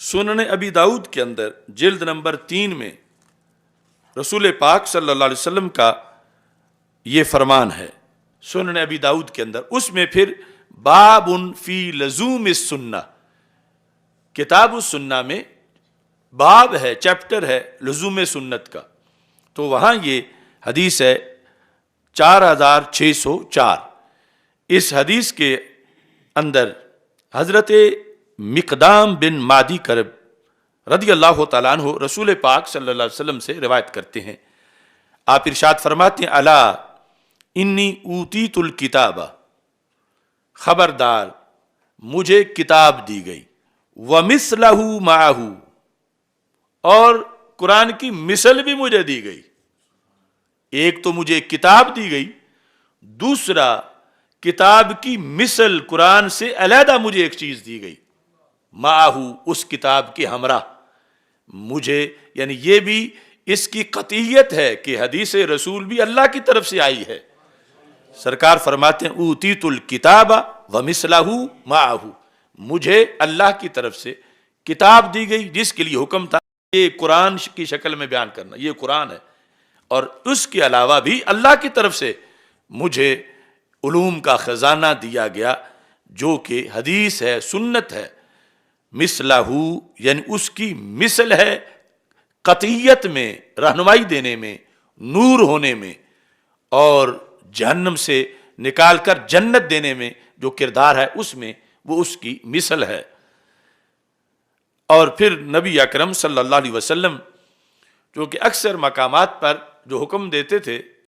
سنن ابی داؤد کے اندر جلد نمبر 3 میں رسول پاک صلی اللہ علیہ وسلم کا یہ فرمان ہے. سنن ابی داؤد کے اندر اس میں پھر باب فی لزوم السنہ، کتاب السنہ میں باب ہے، چیپٹر ہے لزوم سنت کا. تو وہاں یہ حدیث ہے 4604. اس حدیث کے اندر حضرت مقدام بن مادی کرب رضی اللہ تعالیٰ عنہ رسول پاک صلی اللہ علیہ وسلم سے روایت کرتے ہیں. آپ ارشاد فرماتے ہیں الا انی اوتیت الکتاب، خبردار مجھے کتاب دی گئی، ومثلہ معہ، اور قرآن کی مثل بھی مجھے دی گئی. ایک تو مجھے کتاب دی گئی، دوسرا کتاب کی مثل قرآن سے علیحدہ مجھے ایک چیز دی گئی، معہ، اس کتاب کے ہمراہ. مجھے یعنی یہ بھی اس کی قطعیت ہے کہ حدیث رسول بھی اللہ کی طرف سے آئی ہے. سرکار فرماتے ہیں اوتیت الکتاب ومثلہ معہ، مجھے اللہ کی طرف سے کتاب دی گئی جس کے لیے حکم تھا یہ قرآن کی شکل میں بیان کرنا، یہ قرآن ہے، اور اس کے علاوہ بھی اللہ کی طرف سے مجھے علوم کا خزانہ دیا گیا جو کہ حدیث ہے، سنت ہے. مثلہ یعنی اس کی مثل ہے قطعیت میں، رہنمائی دینے میں، نور ہونے میں، اور جہنم سے نکال کر جنت دینے میں جو کردار ہے اس میں وہ اس کی مثل ہے. اور پھر نبی اکرم صلی اللہ علیہ وسلم جو کہ اکثر مقامات پر جو حکم دیتے تھے